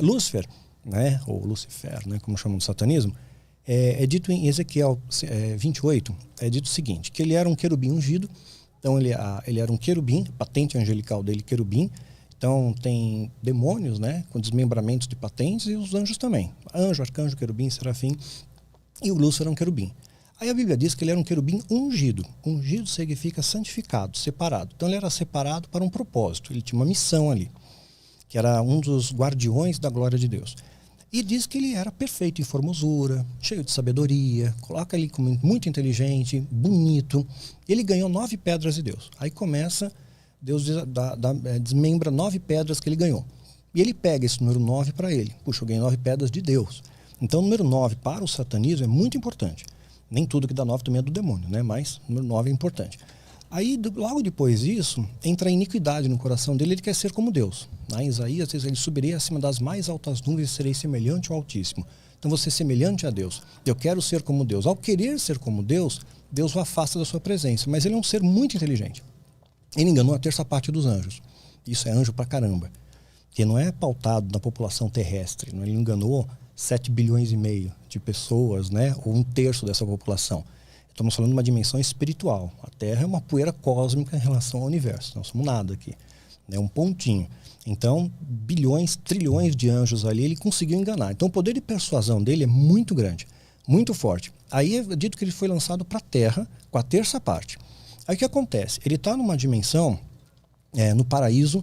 Lúcifer, né, ou Lucifer, né, como chamam no satanismo, é dito em Ezequiel 28, é dito o seguinte, que ele era um querubim ungido, então ele era um querubim, patente angelical dele, querubim, então tem demônios, né, com desmembramentos de patentes, e os anjos também, anjo, arcanjo, querubim, serafim, e o Lúcifer era um querubim. Aí a Bíblia diz que ele era um querubim ungido. Ungido significa santificado, separado. Então ele era separado para um propósito, ele tinha uma missão ali, que era um dos guardiões da glória de Deus. E diz que ele era perfeito em formosura, cheio de sabedoria, coloca ele como muito inteligente, bonito. Ele ganhou 9 pedras de Deus. Aí começa, Deus desmembra 9 pedras que ele ganhou. E ele pega esse número 9 para ele. Puxa, eu ganhei 9 pedras de Deus. Então o número 9 para o satanismo é muito importante. Nem tudo que dá 9 também é do demônio, né? Mas o número 9 é importante. Aí, logo depois disso, entra a iniquidade no coração dele, ele quer ser como Deus. Em Isaías, ele subiria acima das mais altas nuvens e serei semelhante ao Altíssimo. Então, você é semelhante a Deus. Eu quero ser como Deus. Ao querer ser como Deus, Deus o afasta da sua presença. Mas ele é um ser muito inteligente. Ele enganou a terça parte dos anjos. Isso é anjo pra caramba. Que não é pautado na população terrestre. Ele enganou 7 bilhões e meio de pessoas, né? Ou 1/3 dessa população. Estamos falando de uma dimensão espiritual. A Terra é uma poeira cósmica em relação ao universo. Nós somos nada aqui. É um pontinho. Então, bilhões, trilhões de anjos ali, ele conseguiu enganar. Então, o poder de persuasão dele é muito grande, muito forte. Aí é dito que ele foi lançado para a Terra com a terça parte. Aí o que acontece? Ele está numa dimensão, no paraíso,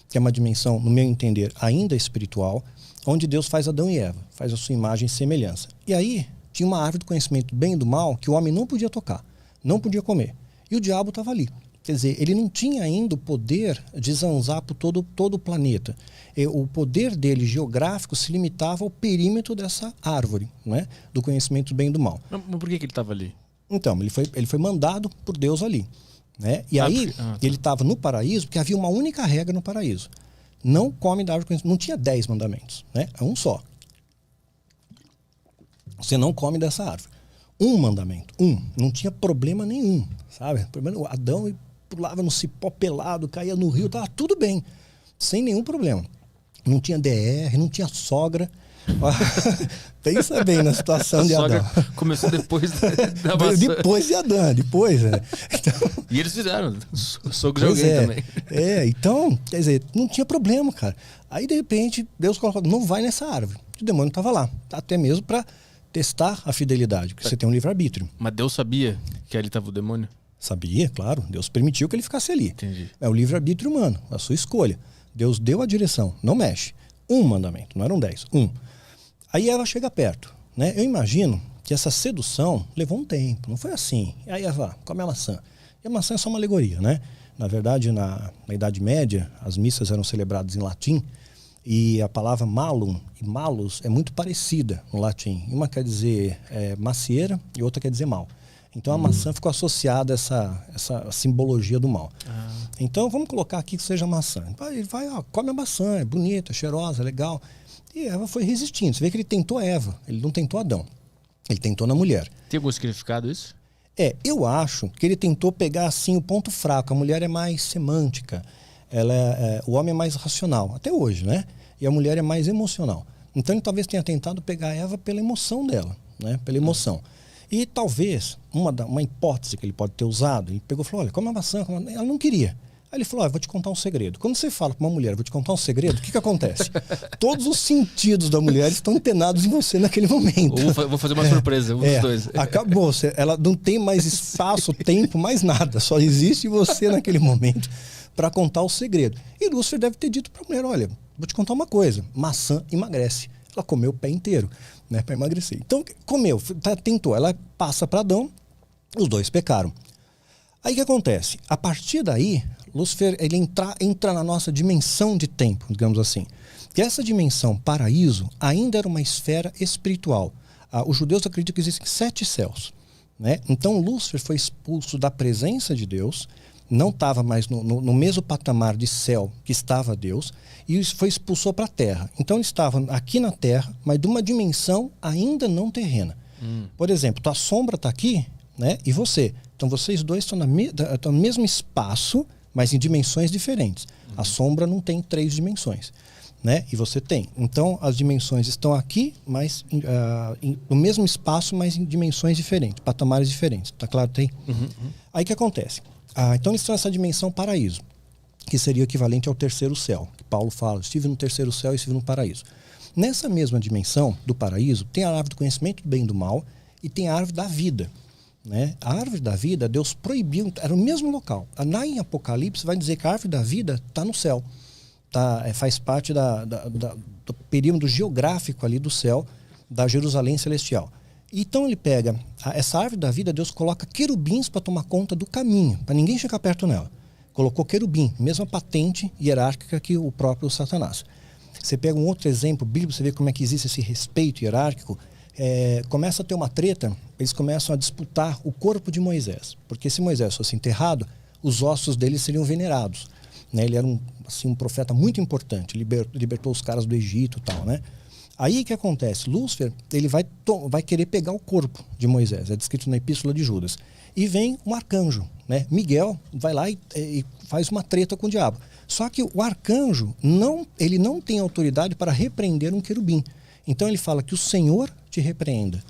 que é uma dimensão, no meu entender, ainda espiritual, onde Deus faz Adão e Eva, faz a sua imagem e semelhança. E aí tinha uma árvore do conhecimento do bem e do mal que o homem não podia tocar, não podia comer. E o diabo estava ali. Quer dizer, ele não tinha ainda o poder de zanzar por todo o planeta. O poder dele geográfico se limitava ao perímetro dessa árvore, né? Do conhecimento do bem e do mal. Mas por que ele estava ali? Então, ele foi mandado por Deus ali, né? E aí, ele estava no paraíso, porque havia uma única regra no paraíso. Não come da árvore do conhecimento. Não tinha 10 mandamentos, né? É um só. Você não come dessa árvore. Um mandamento, não tinha problema nenhum, sabe? O Adão pulava no cipó pelado, caía no rio, estava tudo bem, sem nenhum problema. Não tinha DR, não tinha sogra. Pensa bem na situação de Adão. Começou depois da maçã. Depois de Adão, depois, né? Então, e eles fizeram, sogro de alguém também. Então, quer dizer, não tinha problema, cara. Aí, de repente, Deus colocou, não vai nessa árvore. O demônio estava lá, até mesmo para testar a fidelidade, porque você tem um livre-arbítrio. Mas Deus sabia que ali estava o demônio? Sabia, claro. Deus permitiu que ele ficasse ali. Entendi. É o livre-arbítrio humano, a sua escolha. Deus deu a direção, não mexe. Um mandamento, não eram 10, Aí Eva chega perto, né? Eu imagino que essa sedução levou um tempo, não foi assim. E aí Eva, come a maçã. E a maçã é só uma alegoria, né? Na verdade, na Idade Média, as missas eram celebradas em latim, e a palavra malum e malus é muito parecida no latim. Uma quer dizer macieira e outra quer dizer mal. Então a maçã ficou associada a essa simbologia do mal. Então vamos colocar aqui que seja maçã. Vai, come a maçã, é bonita, é cheirosa, é legal. E Eva foi resistindo. Você vê que ele tentou Eva, ele não tentou Adão. Ele tentou na mulher. Tem algum significado isso? Eu acho que ele tentou pegar assim o ponto fraco. A mulher é mais semântica. O homem é mais racional, até hoje, né? E a mulher é mais emocional. Então ele talvez tenha tentado pegar a Eva pela emoção dela, né? Pela emoção. E talvez, uma hipótese que ele pode ter usado, ele pegou e falou, olha, come a maçã. Ela não queria. Aí ele falou, vou te contar um segredo. Quando você fala para uma mulher, vou te contar um segredo, o que acontece? Todos os sentidos da mulher estão antenados em você naquele momento. Ou vou fazer uma surpresa, um dos dois. Acabou. Ela não tem mais espaço, tempo, mais nada. Só existe você naquele momento para contar o segredo. E Lúcifer deve ter dito para a mulher, olha, vou te contar uma coisa, maçã emagrece. Ela comeu o pé inteiro, né, para emagrecer. Então, comeu, tentou, ela passa para Adão, os dois pecaram. Aí o que acontece? A partir daí, Lúcifer ele entra na nossa dimensão de tempo, digamos assim. E essa dimensão paraíso ainda era uma esfera espiritual. Os judeus acreditam que existem 7 céus, né? Então Lúcifer foi expulso da presença de Deus, não estava mais no mesmo patamar de céu que estava Deus, e foi expulsou para a terra. Então ele estava aqui na terra, mas de uma dimensão ainda não terrena. Por exemplo, tua sombra está aqui, né? E você. Então vocês dois estão no mesmo espaço, mas em dimensões diferentes. A sombra não tem 3 dimensões, né? E você tem. Então, as dimensões estão aqui, mas no mesmo espaço, mas em dimensões diferentes, patamares diferentes. Tá claro? Tem? Aí o que acontece? Então, eles estão nessa dimensão paraíso, que seria o equivalente ao terceiro céu. Que Paulo fala, estive no terceiro céu e estive no paraíso. Nessa mesma dimensão do paraíso, tem a árvore do conhecimento do bem e do mal e tem a árvore da vida. Né? A árvore da vida, Deus proibiu, era o mesmo local. Lá em Apocalipse vai dizer que a árvore da vida está no céu. Faz parte do perímetro geográfico ali do céu, da Jerusalém celestial. Então ele pega essa árvore da vida, Deus coloca querubins para tomar conta do caminho, para ninguém chegar perto nela. Colocou querubim, mesma patente hierárquica que o próprio Satanás. Você pega um outro exemplo bíblico, você vê como é que existe esse respeito hierárquico. Começa a ter uma treta, eles começam a disputar o corpo de Moisés. Porque se Moisés fosse enterrado, os ossos dele seriam venerados. Né? Ele era um profeta muito importante, libertou os caras do Egito e tal, né? Aí o que acontece? Lúcifer, ele vai querer pegar o corpo de Moisés, é descrito na Epístola de Judas. E vem um arcanjo, né? Miguel vai lá e faz uma treta com o diabo. Só que o arcanjo, ele não tem autoridade para repreender um querubim. Então ele fala que o Senhor te repreenda.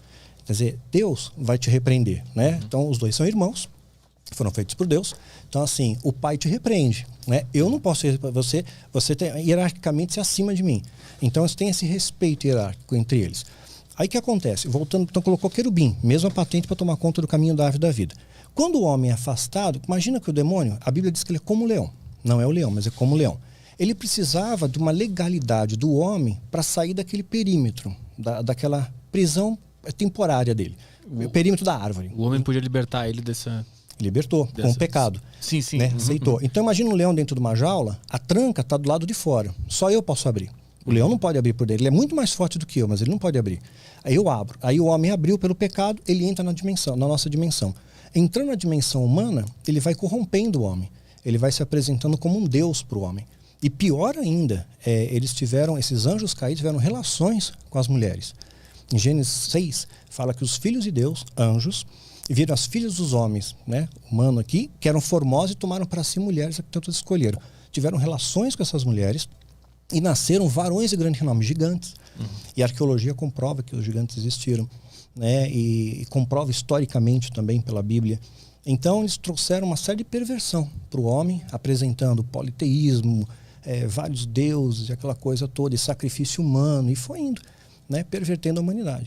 Quer dizer, Deus vai te repreender, né? Então os dois são irmãos, foram feitos por Deus. Então assim, o pai te repreende, né? Eu não posso, você tem hierarquicamente acima de mim. Então você tem esse respeito hierárquico entre eles. Aí o que acontece? Voltando, então colocou querubim, mesma patente para tomar conta do caminho da árvore da vida. Quando o homem é afastado, imagina que o demônio, a Bíblia diz que ele é como o leão. Não é o leão, mas é como o leão. Ele precisava de uma legalidade do homem para sair daquele perímetro, daquela prisão temporária dele. O perímetro da árvore. O homem podia libertar ele dessa... Libertou, com o pecado. Sim, sim. Né? Aceitou. Então imagina um leão dentro de uma jaula, a tranca está do lado de fora. Só eu posso abrir. O leão não pode abrir por dentro. Ele é muito mais forte do que eu, mas ele não pode abrir. Aí eu abro. Aí o homem abriu pelo pecado, ele entra na nossa dimensão. Entrando na dimensão humana, ele vai corrompendo o homem. Ele vai se apresentando como um Deus para o homem. E pior ainda, esses anjos caídos tiveram relações com as mulheres. Em Gênesis 6, fala que os filhos de Deus, anjos, viram as filhas dos homens, né, humano aqui, que eram formosas e tomaram para si mulheres que tanto escolheram. Tiveram relações com essas mulheres e nasceram varões de grande renome, gigantes. E a arqueologia comprova que os gigantes existiram, né, e comprova historicamente também pela Bíblia. Então eles trouxeram uma série de perversão para o homem, apresentando politeísmo, vários deuses, aquela coisa toda, e sacrifício humano, e foi indo, né, pervertendo a humanidade.